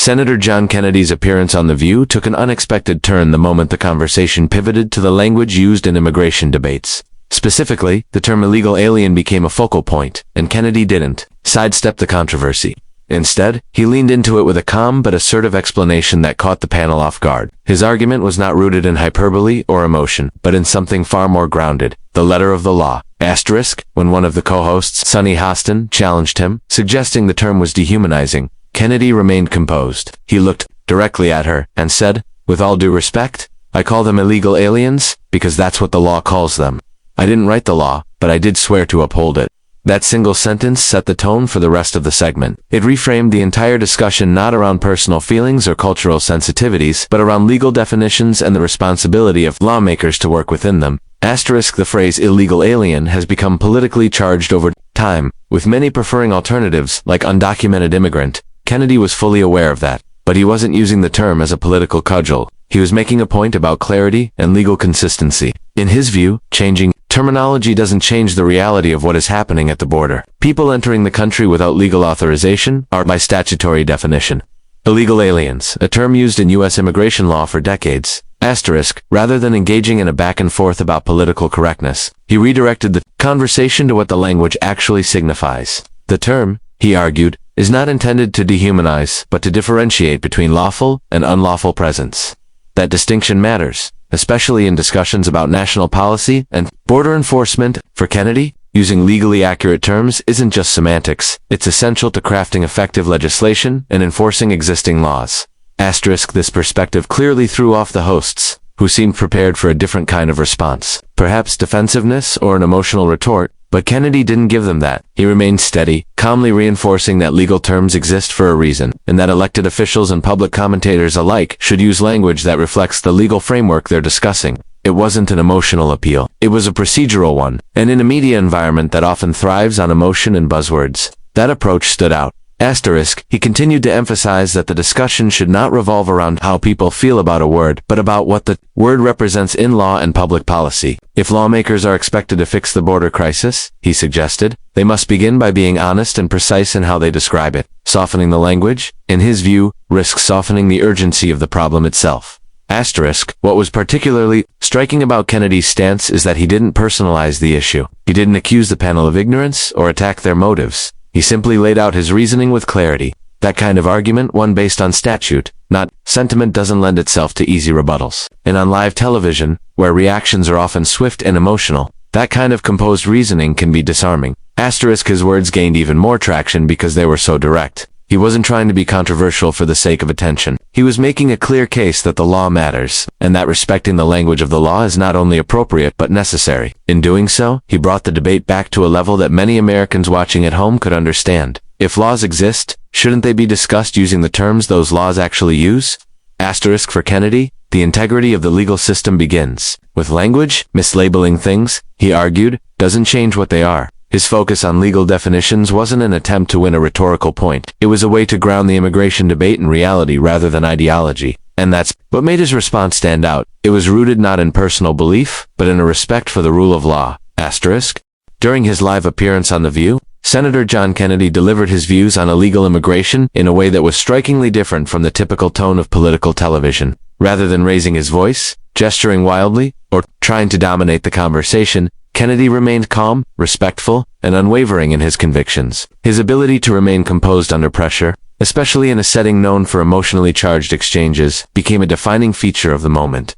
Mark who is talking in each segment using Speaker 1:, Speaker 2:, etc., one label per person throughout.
Speaker 1: Senator John Kennedy's appearance on The View took an unexpected turn the moment the conversation pivoted to the language used in immigration debates. Specifically, the term illegal alien became a focal point, and Kennedy didn't sidestep the controversy. Instead, he leaned into it with a calm but assertive explanation that caught the panel off guard. His argument was not rooted in hyperbole or emotion, but in something far more grounded: the letter of the law. When one of the co-hosts, Sonny Hostin, challenged him, suggesting the term was dehumanizing, Kennedy remained composed. He looked directly at her and said, "With all due respect, I call them illegal aliens because that's what the law calls them. I didn't write the law, but I did swear to uphold it." That single sentence set the tone for the rest of the segment. It reframed the entire discussion not around personal feelings or cultural sensitivities, but around legal definitions and the responsibility of lawmakers to work within them. The phrase illegal alien has become politically charged over time, with many preferring alternatives like undocumented immigrant. Kennedy was fully aware of that, but he wasn't using the term as a political cudgel. He was making a point about clarity and legal consistency. In his view, changing terminology doesn't change the reality of what is happening at the border. People entering the country without legal authorization are, by statutory definition, illegal aliens, a term used in U.S. immigration law for decades. Rather than engaging in a back and forth about political correctness, he redirected the conversation to what the language actually signifies. The term, he argued, is not intended to dehumanize, but to differentiate between lawful and unlawful presence. That distinction matters, especially in discussions about national policy and border enforcement. For Kennedy, using legally accurate terms isn't just semantics, it's essential to crafting effective legislation and enforcing existing laws. This perspective clearly threw off the hosts, who seemed prepared for a different kind of response, perhaps defensiveness or an emotional retort, but Kennedy didn't give them that. He remained steady, calmly reinforcing that legal terms exist for a reason, and that elected officials and public commentators alike should use language that reflects the legal framework they're discussing. It wasn't an emotional appeal. It was a procedural one, and in a media environment that often thrives on emotion and buzzwords, that approach stood out. He continued to emphasize that the discussion should not revolve around how people feel about a word, but about what the word represents in law and public policy. If lawmakers are expected to fix the border crisis, he suggested, they must begin by being honest and precise in how they describe it. Softening the language, in his view, risks softening the urgency of the problem itself. What was particularly striking about Kennedy's stance is that he didn't personalize the issue. He didn't accuse the panel of ignorance or attack their motives. He simply laid out his reasoning with clarity. That kind of argument, one based on statute, not sentiment, doesn't lend itself to easy rebuttals. And on live television, where reactions are often swift and emotional, that kind of composed reasoning can be disarming. His words gained even more traction because they were so direct. He wasn't trying to be controversial for the sake of attention. He was making a clear case that the law matters, and that respecting the language of the law is not only appropriate but necessary. In doing so, he brought the debate back to a level that many Americans watching at home could understand. If laws exist, shouldn't they be discussed using the terms those laws actually use? For Kennedy, the integrity of the legal system begins with language. Mislabeling things, he argued, doesn't change what they are. His focus on legal definitions wasn't an attempt to win a rhetorical point. It was a way to ground the immigration debate in reality rather than ideology. And that's what made his response stand out. It was rooted not in personal belief, but in a respect for the rule of law. During his live appearance on The View, Senator John Kennedy delivered his views on illegal immigration in a way that was strikingly different from the typical tone of political television. Rather than raising his voice, gesturing wildly, or trying to dominate the conversation, Kennedy remained calm, respectful, and unwavering in his convictions. His ability to remain composed under pressure, especially in a setting known for emotionally charged exchanges, became a defining feature of the moment.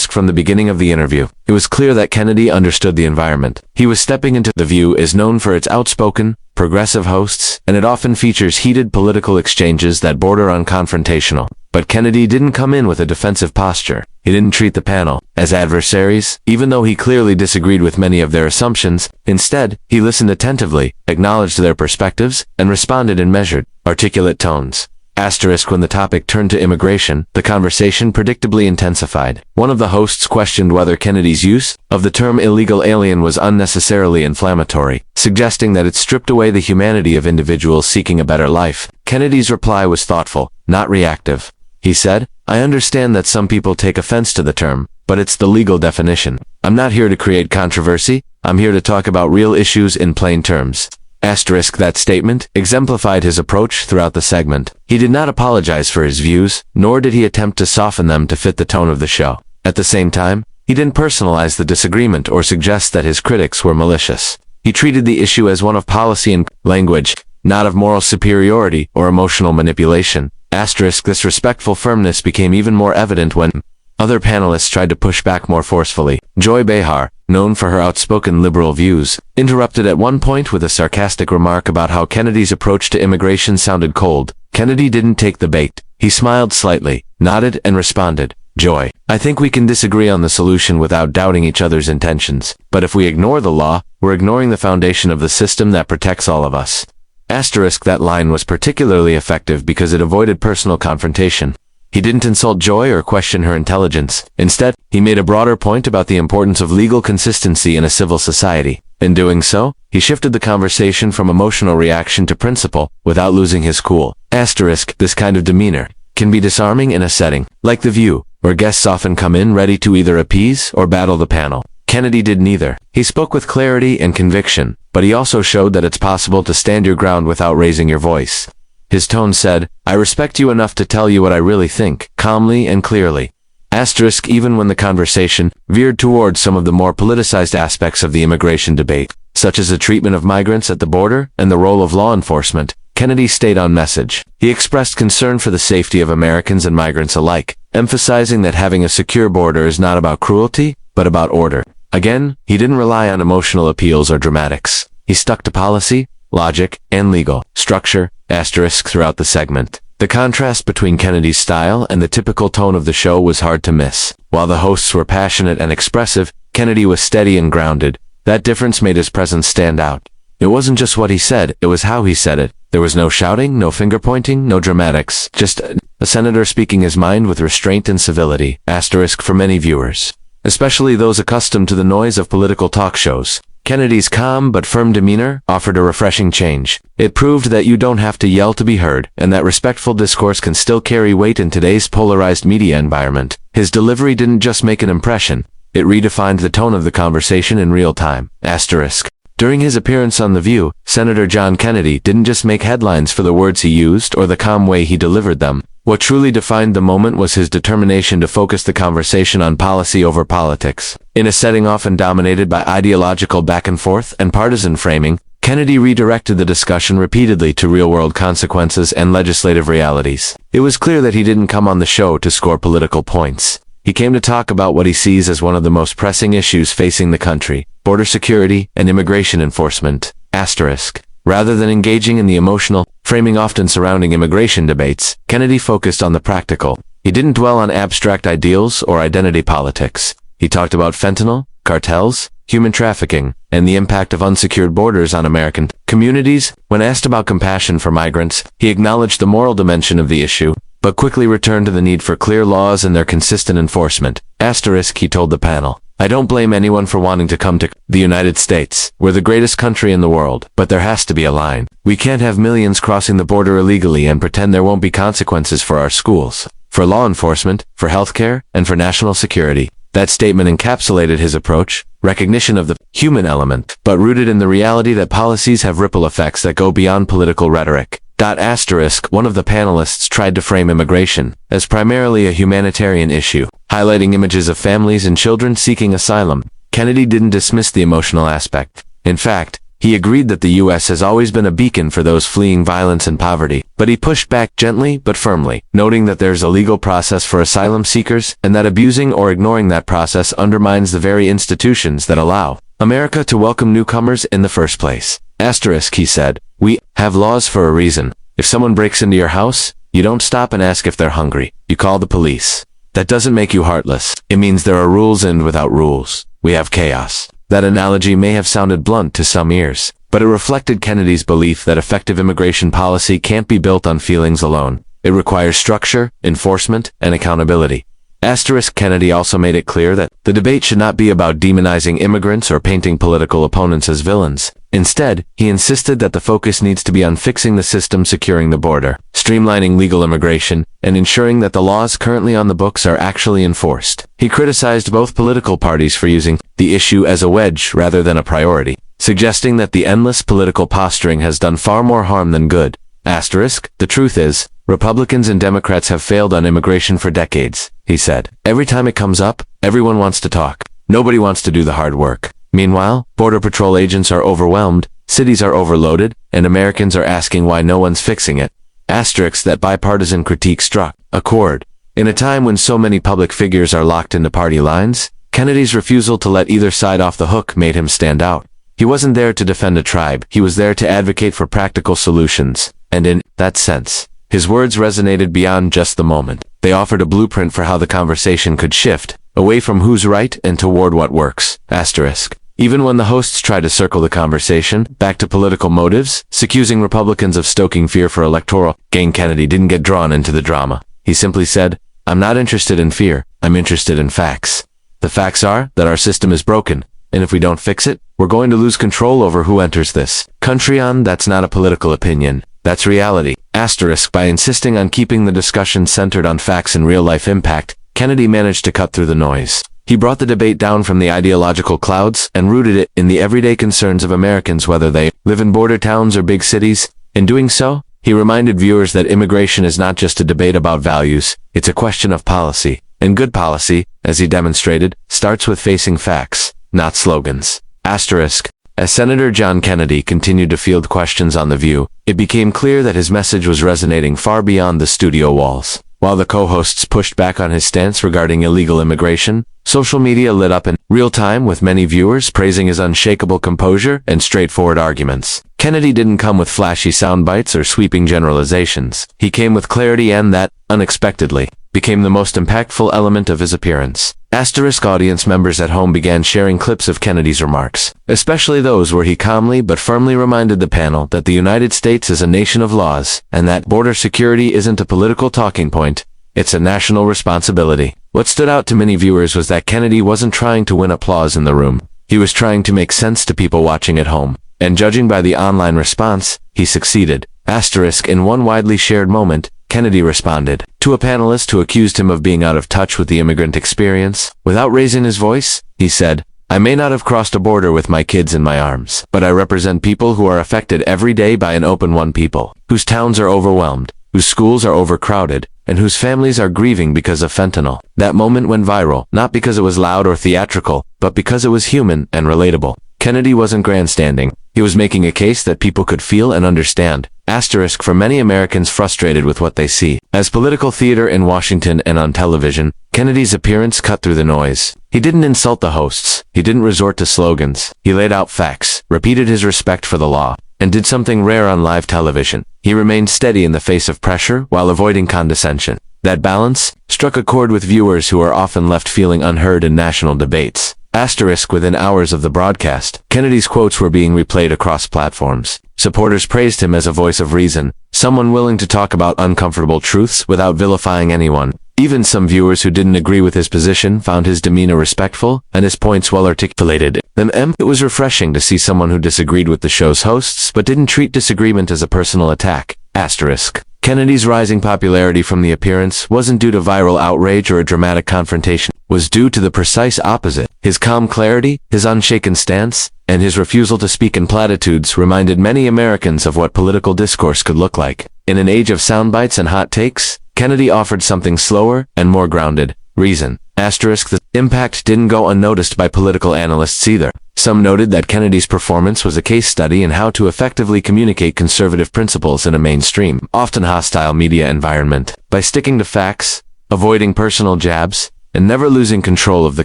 Speaker 1: From the beginning of the interview, it was clear that Kennedy understood the environment. He was stepping into The View is known for its outspoken, progressive hosts, and it often features heated political exchanges that border on confrontational. But Kennedy didn't come in with a defensive posture. He didn't treat the panel as adversaries, even though he clearly disagreed with many of their assumptions. Instead, he listened attentively, acknowledged their perspectives, and responded in measured, articulate tones. When the topic turned to immigration, the conversation predictably intensified. One of the hosts questioned whether Kennedy's use of the term illegal alien was unnecessarily inflammatory, suggesting that it stripped away the humanity of individuals seeking a better life. Kennedy's reply was thoughtful, not reactive. He said, "I understand that some people take offense to the term, but it's the legal definition. I'm not here to create controversy. I'm here to talk about real issues in plain terms." Asterisk that statement exemplified his approach throughout the segment. He did not apologize for his views, nor did he attempt to soften them to fit the tone of the show. At the same time, he didn't personalize the disagreement or suggest that his critics were malicious. He treated the issue as one of policy and language, not of moral superiority or emotional manipulation. Asterisk this respectful firmness became even more evident when other panelists tried to push back more forcefully. Joy Behar, known for her outspoken liberal views, interrupted at one point with a sarcastic remark about how Kennedy's approach to immigration sounded cold. Kennedy didn't take the bait. He smiled slightly, nodded, and responded, "Joy, I think we can disagree on the solution without doubting each other's intentions. But if we ignore the law, we're ignoring the foundation of the system that protects all of us." Asterisk that line was particularly effective because it avoided personal confrontation. He didn't insult Joy or question her intelligence. Instead, he made a broader point about the importance of legal consistency in a civil society. In doing so, he shifted the conversation from emotional reaction to principle without losing his cool. Asterisk this kind of demeanor can be disarming in a setting like The View, where guests often come in ready to either appease or battle the panel. Kennedy did neither. He spoke with clarity and conviction, but he also showed that it's possible to stand your ground without raising your voice. His tone said, "I respect you enough to tell you what I really think, calmly and clearly." Asterisk even when the conversation veered towards some of the more politicized aspects of the immigration debate, such as the treatment of migrants at the border and the role of law enforcement, Kennedy stayed on message. He expressed concern for the safety of Americans and migrants alike, emphasizing that having a secure border is not about cruelty, but about order. Again, he didn't rely on emotional appeals or dramatics. He stuck to policy, logic, and legal structure, asterisk throughout the segment. The contrast between Kennedy's style and the typical tone of the show was hard to miss. While the hosts were passionate and expressive, Kennedy was steady and grounded. That difference made his presence stand out. It wasn't just what he said, it was how he said it. There was no shouting, no finger-pointing, no dramatics, just a senator speaking his mind with restraint and civility, asterisk for many viewers, especially those accustomed to the noise of political talk shows. Kennedy's calm but firm demeanor offered a refreshing change. It proved that you don't have to yell to be heard, and that respectful discourse can still carry weight in today's polarized media environment. His delivery didn't just make an impression, it redefined the tone of the conversation in real time, asterisk. During his appearance on The View, Senator John Kennedy didn't just make headlines for the words he used or the calm way he delivered them. What truly defined the moment was his determination to focus the conversation on policy over politics. In a setting often dominated by ideological back and forth and partisan framing, Kennedy redirected the discussion repeatedly to real-world consequences and legislative realities. It was clear that he didn't come on the show to score political points. He came to talk about what he sees as one of the most pressing issues facing the country: border security and immigration enforcement, asterisk. Rather than engaging in the emotional framing often surrounding immigration debates, Kennedy focused on the practical. He didn't dwell on abstract ideals or identity politics. He talked about fentanyl, cartels, human trafficking, and the impact of unsecured borders on American communities. When asked about compassion for migrants, he acknowledged the moral dimension of the issue, but quickly returned to the need for clear laws and their consistent enforcement. Asterisk he told the panel, "I don't blame anyone for wanting to come to the United States. We're the greatest country in the world, but there has to be a line. We can't have millions crossing the border illegally and pretend there won't be consequences for our schools, for law enforcement, for healthcare, and for national security." That statement encapsulated his approach, recognition of the human element, but rooted in the reality that policies have ripple effects that go beyond political rhetoric. Asterisk one of the panelists tried to frame immigration as primarily a humanitarian issue, highlighting images of families and children seeking asylum. Kennedy didn't dismiss the emotional aspect. In fact, he agreed that the U.S. has always been a beacon for those fleeing violence and poverty, but he pushed back gently but firmly, noting that there's a legal process for asylum seekers and that abusing or ignoring that process undermines the very institutions that allow America to welcome newcomers in the first place. Asterisk he said, "We have laws for a reason. If someone breaks into your house, you don't stop and ask if they're hungry. You call the police. That doesn't make you heartless. It means there are rules, and without rules, we have chaos." That analogy may have sounded blunt to some ears, but it reflected Kennedy's belief that effective immigration policy can't be built on feelings alone. It requires structure, enforcement, and accountability. Asterisk Kennedy also made it clear that the debate should not be about demonizing immigrants or painting political opponents as villains. Instead, he insisted that the focus needs to be on fixing the system securing the border, streamlining legal immigration, and ensuring that the laws currently on the books are actually enforced. He criticized both political parties for using the issue as a wedge rather than a priority, suggesting that the endless political posturing has done far more harm than good. Asterisk, the truth is, Republicans and Democrats have failed on immigration for decades, he said. Every time it comes up, everyone wants to talk. Nobody wants to do the hard work. Meanwhile, Border Patrol agents are overwhelmed, cities are overloaded, and Americans are asking why no one's fixing it. Asterisk, that bipartisan critique struck a chord. In a time when so many public figures are locked into party lines, Kennedy's refusal to let either side off the hook made him stand out. He wasn't there to defend a tribe, he was there to advocate for practical solutions, and in that sense, his words resonated beyond just the moment. They offered a blueprint for how the conversation could shift, away from who's right and toward what works. Asterisk. Even when the hosts tried to circle the conversation back to political motives, accusing Republicans of stoking fear for electoral gain, Kennedy didn't get drawn into the drama. He simply said, "I'm not interested in fear, I'm interested in facts. The facts are that our system is broken, and if we don't fix it, we're going to lose control over who enters this country. That's not a political opinion. That's reality." Asterisk. By insisting on keeping the discussion centered on facts and real-life impact, Kennedy managed to cut through the noise. He brought the debate down from the ideological clouds and rooted it in the everyday concerns of Americans, whether they live in border towns or big cities. In doing so, he reminded viewers that immigration is not just a debate about values, it's a question of policy. And good policy, as he demonstrated, starts with facing facts, not slogans. Asterisk. As Senator John Kennedy continued to field questions on The View, it became clear that his message was resonating far beyond the studio walls. While the co-hosts pushed back on his stance regarding illegal immigration, social media lit up in real time, with many viewers praising his unshakable composure and straightforward arguments. Kennedy didn't come with flashy sound bites or sweeping generalizations. He came with clarity, and that, unexpectedly, became the most impactful element of his appearance. Asterisk. Audience members at home began sharing clips of Kennedy's remarks, especially those where he calmly but firmly reminded the panel that the United States is a nation of laws, and that border security isn't a political talking point, it's a national responsibility. What stood out to many viewers was that Kennedy wasn't trying to win applause in the room. He was trying to make sense to people watching at home, and judging by the online response, he succeeded. Asterisk. In one widely shared moment, Kennedy responded to a panelist who accused him of being out of touch with the immigrant experience. Without raising his voice, he said, "I may not have crossed a border with my kids in my arms, but I represent people who are affected every day by an open one, people whose towns are overwhelmed, whose schools are overcrowded, and whose families are grieving because of fentanyl." That moment went viral, not because it was loud or theatrical, but because it was human and relatable. Kennedy wasn't grandstanding. He was making a case that people could feel and understand. Asterisk. For many Americans frustrated with what they see as political theater in Washington and on television, Kennedy's appearance cut through the noise. He didn't insult the hosts. He didn't resort to slogans. He laid out facts, repeated his respect for the law, and did something rare on live television. He remained steady in the face of pressure while avoiding condescension. That balance struck a chord with viewers who are often left feeling unheard in national debates. Asterisk. Within hours of the broadcast, Kennedy's quotes were being replayed across platforms. Supporters praised him as a voice of reason, someone willing to talk about uncomfortable truths without vilifying anyone. Even some viewers who didn't agree with his position found his demeanor respectful and his points well articulated. It was refreshing to see someone who disagreed with the show's hosts but didn't treat disagreement as a personal attack. Asterisk. Kennedy's rising popularity from the appearance wasn't due to viral outrage or a dramatic confrontation. It was due to the precise opposite. His calm clarity, his unshaken stance, and his refusal to speak in platitudes reminded many Americans of what political discourse could look like. In an age of soundbites and hot takes, Kennedy offered something slower and more grounded: reason. Asterisk. The impact didn't go unnoticed by political analysts either. Some noted that Kennedy's performance was a case study in how to effectively communicate conservative principles in a mainstream, often hostile media environment. By sticking to facts, avoiding personal jabs, and never losing control of the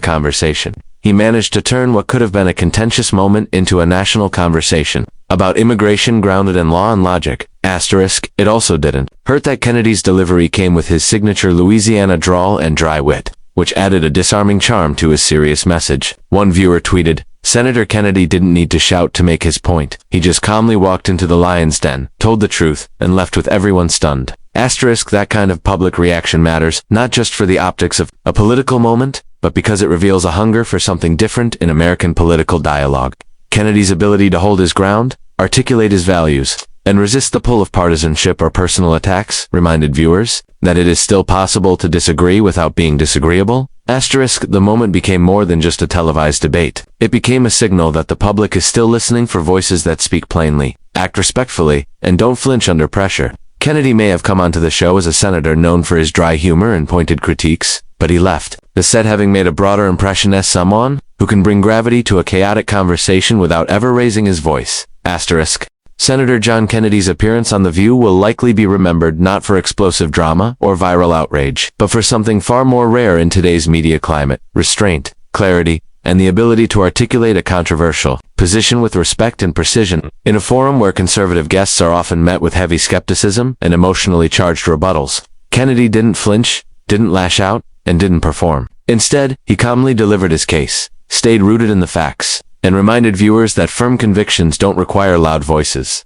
Speaker 1: conversation, he managed to turn what could have been a contentious moment into a national conversation about immigration grounded in law and logic. Asterisk. It also didn't hurt that Kennedy's delivery came with his signature Louisiana drawl and dry wit, which added a disarming charm to his serious message. One viewer tweeted, "Senator Kennedy didn't need to shout to make his point. He just calmly walked into the lion's den, told the truth, and left with everyone stunned." Asterisk. That kind of public reaction matters, not just for the optics of a political moment, but because it reveals a hunger for something different in American political dialogue. Kennedy's ability to hold his ground, articulate his values, and resist the pull of partisanship or personal attacks reminded viewers that it is still possible to disagree without being disagreeable. The moment became more than just a televised debate. It became a signal that the public is still listening for voices that speak plainly, act respectfully, and don't flinch under pressure. Kennedy may have come onto the show as a senator known for his dry humor and pointed critiques, but he left the set having made a broader impression as someone who can bring gravity to a chaotic conversation without ever raising his voice. Senator John Kennedy's appearance on The View will likely be remembered not for explosive drama or viral outrage, but for something far more rare in today's media climate: restraint, clarity, and the ability to articulate a controversial position with respect and precision. In a forum where conservative guests are often met with heavy skepticism and emotionally charged rebuttals, Kennedy didn't flinch, didn't lash out, and didn't perform. Instead, he calmly delivered his case, stayed rooted in the facts, and reminded viewers that firm convictions don't require loud voices.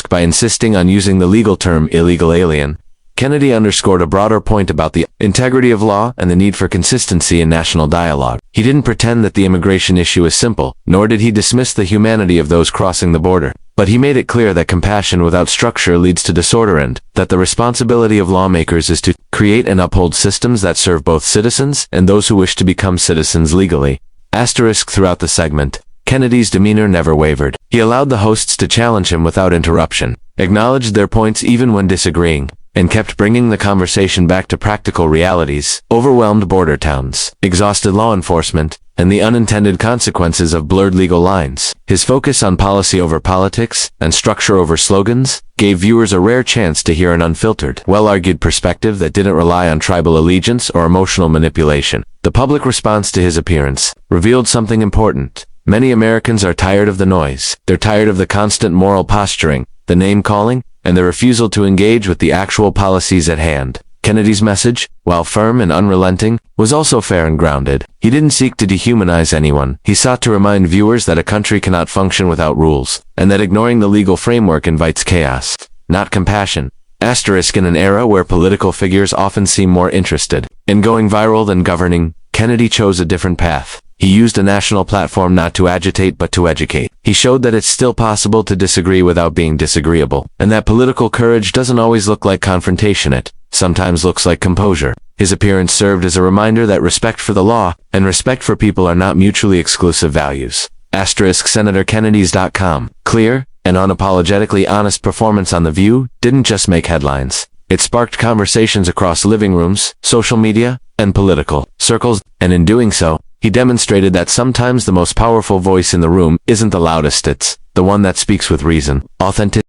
Speaker 1: By insisting on using the legal term illegal alien, Kennedy underscored a broader point about the integrity of law and the need for consistency in national dialogue. He didn't pretend that the immigration issue is simple, nor did he dismiss the humanity of those crossing the border. But he made it clear that compassion without structure leads to disorder and that the responsibility of lawmakers is to create and uphold systems that serve both citizens and those who wish to become citizens legally. Throughout the segment, Kennedy's demeanor never wavered. He allowed the hosts to challenge him without interruption, acknowledged their points even when disagreeing, and kept bringing the conversation back to practical realities: overwhelmed border towns, exhausted law enforcement, and the unintended consequences of blurred legal lines. His focus on policy over politics and structure over slogans gave viewers a rare chance to hear an unfiltered, well-argued perspective that didn't rely on tribal allegiance or emotional manipulation. The public response to his appearance revealed something important. Many Americans are tired of the noise. They're tired of the constant moral posturing, the name-calling, and the refusal to engage with the actual policies at hand. Kennedy's message, while firm and unrelenting, was also fair and grounded. He didn't seek to dehumanize anyone. He sought to remind viewers that a country cannot function without rules, and that ignoring the legal framework invites chaos, not compassion. In an era where political figures often seem more interested in going viral than governing, Kennedy chose a different path. He used a national platform not to agitate but to educate. He showed that it's still possible to disagree without being disagreeable, and that political courage doesn't always look like confrontation. It sometimes looks like composure. His appearance served as a reminder that respect for the law and respect for people are not mutually exclusive values. SenatorKennedys.com. Clear and unapologetically honest performance on The View didn't just make headlines. It sparked conversations across living rooms, social media, and political circles, and in doing so, he demonstrated that sometimes the most powerful voice in the room isn't the loudest, it's the one that speaks with reason, authenticity,